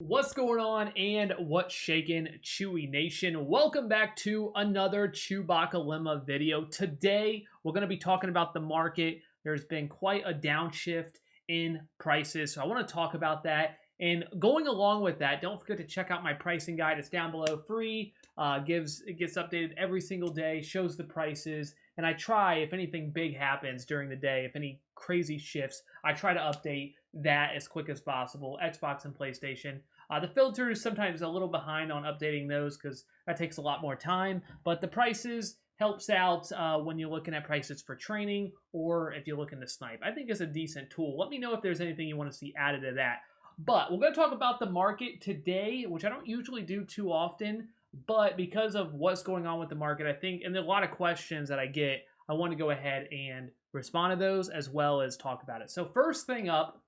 What's going on and what's shaking, Chewy Nation? Welcome back to another ChewbaccaLemma video. Today, we're going to be talking about the market. There's been quite a downshift in prices, so I want to talk about that. And going along with that, don't forget to check out my pricing guide. It's down below, free. It gets updated every single day, shows the prices, and I try, if anything big happens during the day, if any crazy shifts, I try to update that as quick as possible. Xbox and PlayStation. The filter is sometimes a little behind on updating those because that takes a lot more time, but the prices helps out when you're looking at prices for training or if you're looking to snipe. I think it's a decent tool. Let me know if there's anything you want to see added to that. But we're going to talk about the market today, which I don't usually do too often, but because of what's going on with the market, I think, and there are a lot of questions that I get, I want to go ahead and respond to those as well as talk about it. So first thing up,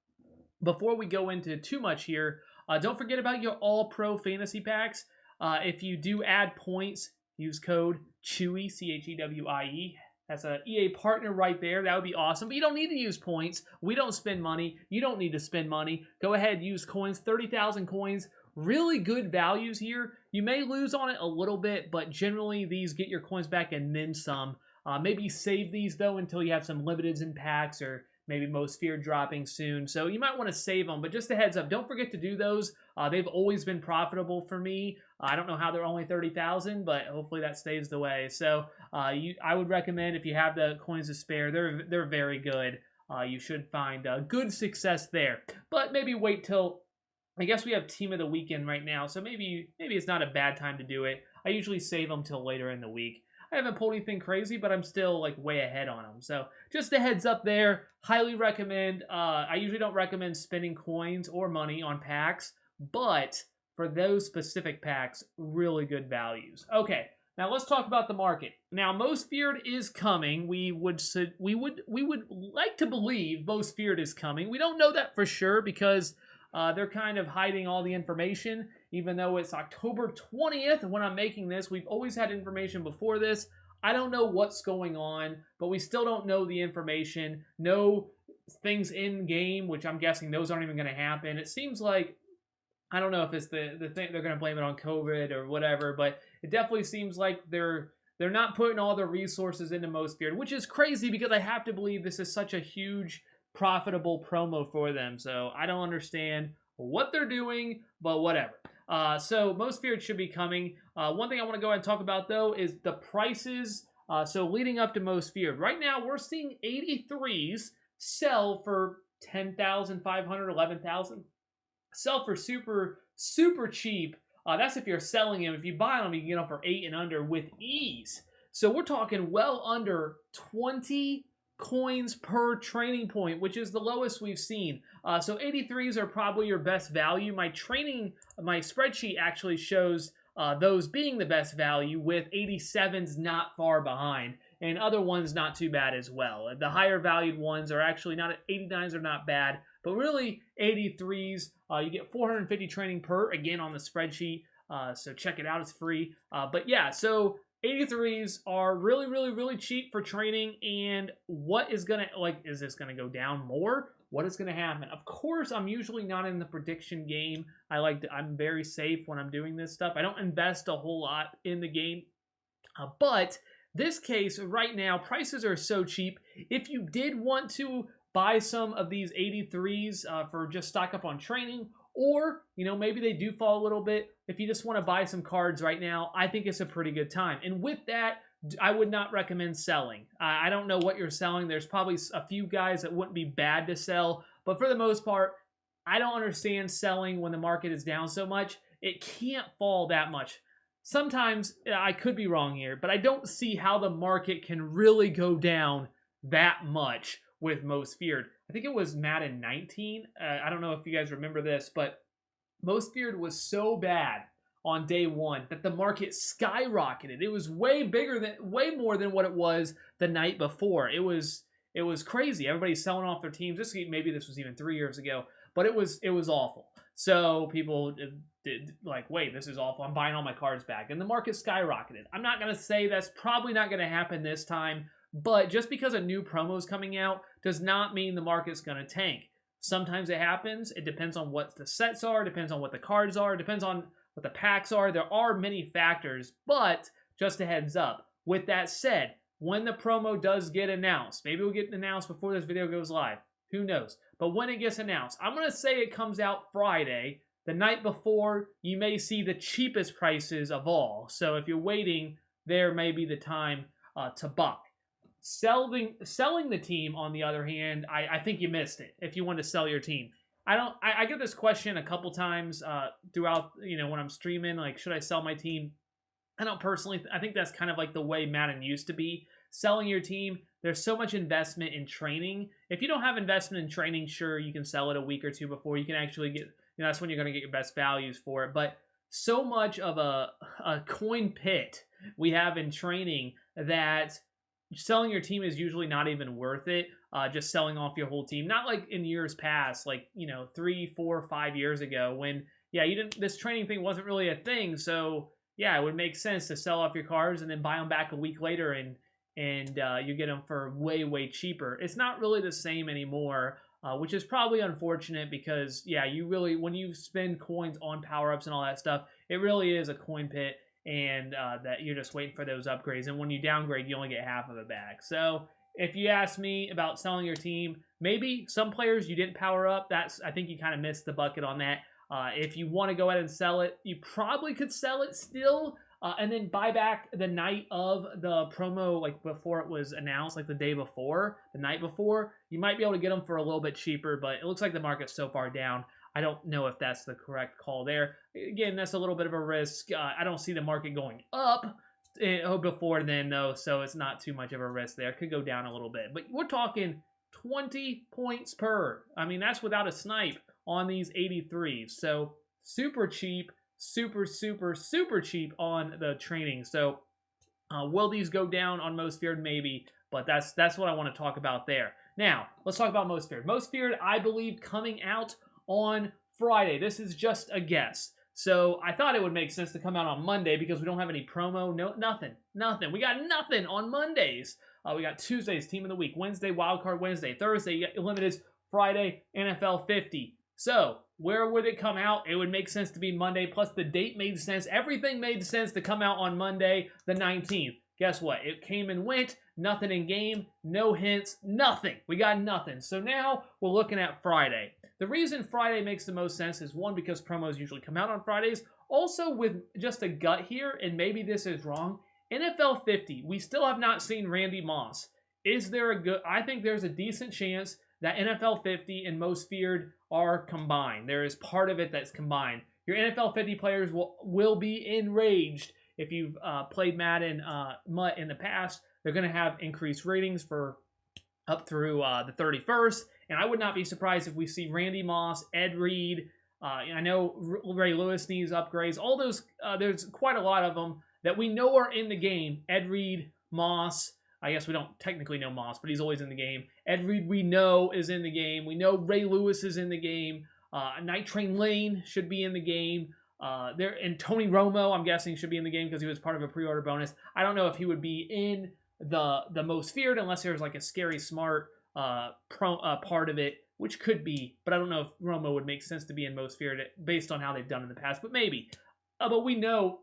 before we go into too much here, don't forget about your all-pro fantasy packs. If you do add points, use code CHEWIE, CHEWIE. That's an EA partner right there. That would be awesome. But you don't need to use points. We don't spend money. You don't need to spend money. Go ahead, use coins. 30,000 coins. Really good values here. You may lose on it a little bit, but generally these get your coins back and then some. Maybe save these, though, until you have some limiteds in packs or maybe most feared dropping soon. So you might want to save them, but just a heads up, don't forget to do those. They've always been profitable for me. I don't know how they're only 30,000, but hopefully that stays the way. So I would recommend if you have the coins to spare, they're very good. You should find good success there. But maybe wait till, I guess we have Team of the Weekend right now, so maybe it's not a bad time to do it. I usually save them till later in the week. I haven't pulled anything crazy, but I'm still like way ahead on them. So just a heads up there. Highly recommend. I usually don't recommend spending coins or money on packs, but for those specific packs, really good values. Okay, now let's talk about the market. Now, Most Feared is coming. We would like to believe Most Feared is coming. We don't know that for sure because they're kind of hiding all the information, even though it's October 20th when I'm making this. We've always had information before this. I don't know what's going on, but we still don't know the information. No things in game, which I'm guessing those aren't even going to happen. It seems like, I don't know if it's the thing, they're going to blame it on COVID or whatever, but it definitely seems like they're not putting all their resources into Most Feared, which is crazy because I have to believe this is such a huge profitable promo for them. So I don't understand what they're doing, but whatever. So Most Feared should be coming. One thing I want to go ahead and talk about, though, is the prices. So leading up to Most Feared. Right now, we're seeing 83s sell for 10,500, 11,000. Sell for super, super cheap. That's if you're selling them. If you buy them, you can get them for 8 and under with ease. So we're talking well under 20 coins per training point, which is the lowest we've seen. So 83s are probably your best value. My spreadsheet actually shows those being the best value, with 87s not far behind, and other ones not too bad as well. The higher valued ones are actually not, 89s are not bad, but really 83s, you get 450 training per, again on the spreadsheet, so check it out, it's free. But yeah, so 83s are really, really, really cheap for training. And what is going to, is this going to go down more? What is going to happen? Of course, I'm usually not in the prediction game. I'm very safe when I'm doing this stuff. I don't invest a whole lot in the game. But this case right now, prices are so cheap. If you did want to buy some of these 83s for just stock up on training, or, maybe they do fall a little bit. If you just want to buy some cards right now, I think it's a pretty good time. And with that, I would not recommend selling. I don't know what you're selling. There's probably a few guys that wouldn't be bad to sell. But for the most part, I don't understand selling when the market is down so much. It can't fall that much. Sometimes, I could be wrong here, but I don't see how the market can really go down that much with Most Feared. I think it was Madden 19. I don't know if you guys remember this, but Most Feared was so bad on day one that the market skyrocketed. It was way more than what it was the night before. It was crazy. Everybody's selling off their teams. Maybe this was even 3 years ago, but it was awful. So people did like, wait, this is awful. I'm buying all my cards back, and the market skyrocketed. I'm not gonna say that's probably not gonna happen this time. But just because a new promo is coming out does not mean the market's going to tank. Sometimes it happens. It depends on what the sets are, depends on what the cards are, depends on what the packs are. There are many factors, but just a heads up. With that said, when the promo does get announced, maybe we'll get announced before this video goes live. Who knows? But when it gets announced, I'm going to say it comes out Friday. The night before, you may see the cheapest prices of all. So if you're waiting, there may be the time to buy. Selling the team, on the other hand, I think you missed it if you want to sell your team. I get this question a couple times throughout, when I'm streaming, like, should I sell my team? I don't personally, I think that's kind of like the way Madden used to be. Selling your team, there's so much investment in training. If you don't have investment in training, sure, you can sell it a week or two before you can actually get, that's when you're going to get your best values for it. But so much of a coin pit we have in training that selling your team is usually not even worth it. Just selling off your whole team, not like in years past, like 3, 4, 5 years ago when this training thing wasn't really a thing. So yeah, it would make sense to sell off your cards and then buy them back a week later and you get them for way cheaper. It's not really the same anymore, which is probably unfortunate because you really, when you spend coins on power-ups and all that stuff, it really is a coin pit, and that you're just waiting for those upgrades. And when you downgrade, you only get half of it back. So if you ask me about selling your team, maybe some players you didn't power up. I think you kind of missed the bucket on that. If you want to go ahead and sell it, you probably could sell it still, and then buy back the night of the promo, like before it was announced, like the day before, the night before. You might be able to get them for a little bit cheaper, but it looks like the market's so far down. I don't know if that's the correct call there. Again, that's a little bit of a risk. I don't see the market going up before then, though, so it's not too much of a risk there. It could go down a little bit, but we're talking 20 points per. I mean, that's without a snipe on these 83s. So super cheap, super cheap on the training. So will these go down on Most Feared? Maybe, but that's what I want to talk about there. Now, let's talk about Most Feared. Most Feared, I believe, coming out on Friday. This is just a guess. So I thought it would make sense to come out on Monday because we don't have any promo. No, nothing. We got nothing on Mondays. We got Tuesdays, Team of the Week, Wednesday, Wildcard Wednesday, Thursday, you got Limiteds, Friday, NFL 50. So where would it come out? It would make sense to be Monday, plus the date made sense. Everything made sense to come out on Monday, the 19th. Guess what? It came and went. Nothing in game. No hints. Nothing. We got nothing. So now we're looking at Friday. The reason Friday makes the most sense is, one, because promos usually come out on Fridays. Also, with just a gut here, and maybe this is wrong, NFL 50, we still have not seen Randy Moss. Is there a good... I think there's a decent chance that NFL 50 and Most Feared are combined. There is part of it that's combined. Your NFL 50 players will be enraged. If you've played Madden MUT in the past, they're going to have increased ratings for up through the 31st. And I would not be surprised if we see Randy Moss, Ed Reed. I know Ray Lewis needs upgrades. All those, there's quite a lot of them that we know are in the game. Ed Reed, Moss. I guess we don't technically know Moss, but he's always in the game. Ed Reed, we know, is in the game. We know Ray Lewis is in the game. Night Train Lane should be in the game. And Tony Romo, I'm guessing, should be in the game because he was part of a pre-order bonus. I don't know if he would be in the Most Feared unless there's like a Scary Smart part of it, which could be, but I don't know if Romo would make sense to be in Most Feared based on how they've done in the past, but maybe. But we know...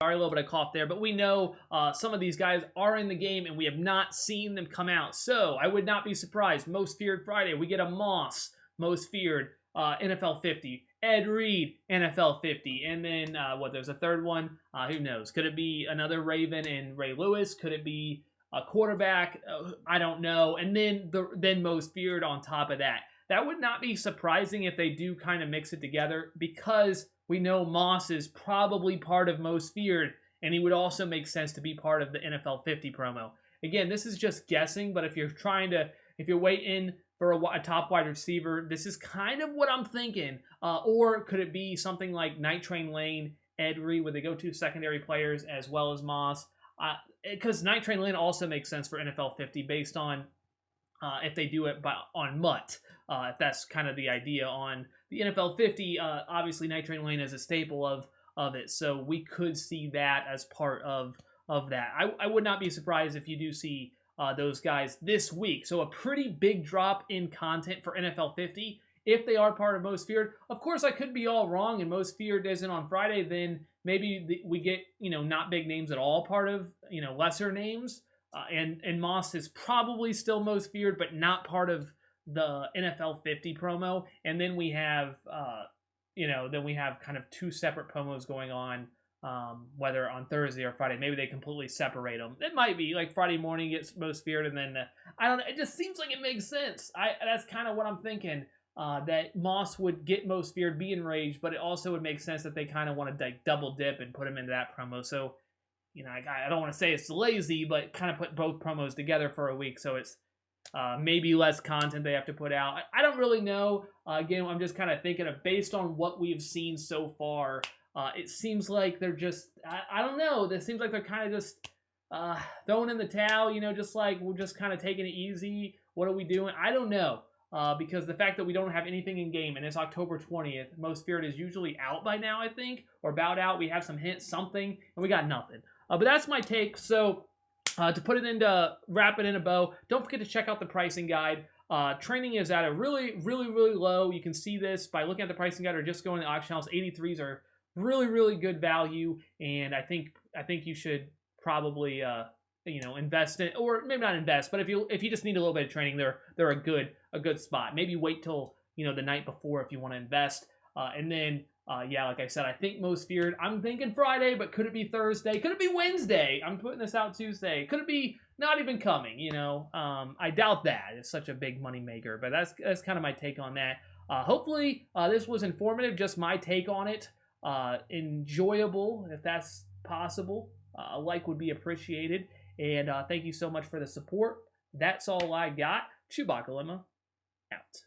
Sorry, a little bit of cough there, but we know some of these guys are in the game and we have not seen them come out. So I would not be surprised. Most Feared Friday, we get a Moss, Most Feared, NFL 50, Ed Reed, NFL 50, and then there's a third one. Who knows? Could it be another Raven and Ray Lewis? Could it be a quarterback? I don't know. And then Most Feared on top of that. That would not be surprising if they do kind of mix it together because we know Moss is probably part of Most Feared, and he would also make sense to be part of the NFL 50 promo. Again, this is just guessing, but if you're waiting for a top wide receiver, this is kind of what I'm thinking. Or could it be something like Night Train Lane, Ed Reed, where they go to secondary players as well as Moss? Because Night Train Lane also makes sense for NFL 50 based on if they do it on MUT. If that's kind of the idea on the NFL 50, obviously Night Train Lane is a staple of it, so we could see that as part of that. I would not be surprised if you do see those guys this week. So a pretty big drop in content for NFL 50 if they are part of Most Feared. Of course, I could be all wrong and Most Feared isn't on Friday. Then maybe we get, not big names at all part of, lesser names. And Moss is probably still Most Feared, but not part of the NFL 50 promo. And then we have, kind of two separate promos going on, whether on Thursday or Friday. Maybe they completely separate them. It might be like Friday morning gets Most Feared, and then I don't know. It just seems like it makes sense. That's kind of what I'm thinking. That Moss would get Most Feared, be enraged, but it also would make sense that they kind of want to like double dip and put him into that promo. So, I don't want to say it's lazy, but kind of put both promos together for a week, so it's maybe less content they have to put out. I don't really know. Again, I'm just kind of thinking of based on what we've seen so far. It seems like they're just, I don't know. It seems like they're kind of just throwing in the towel, just like we're just kind of taking it easy. What are we doing? I don't know. Because the fact that we don't have anything in game and it's October 20th, Most Feared is usually out by now, I think, or about out. We have some hints, something, and we got nothing. But that's my take. So to wrap it in a bow, don't forget to check out the pricing guide. Training is at a really, really, really low. You can see this by looking at the pricing guide or just going to auction house. 83s are really, really good value, and I think you should probably invest in, or maybe not invest, but if you just need a little bit of training, they're a good spot. Maybe wait till the night before if you want to invest, and then like I said, I think Most Feared. I'm thinking Friday, but could it be Thursday? Could it be Wednesday? I'm putting this out Tuesday. Could it be not even coming? I doubt that. It's such a big money maker, but that's kind of my take on that. Hopefully, this was informative. Just my take on it. Enjoyable, if that's possible. A like would be appreciated. And thank you so much for the support. That's all I got. ChewbaccaLemma out.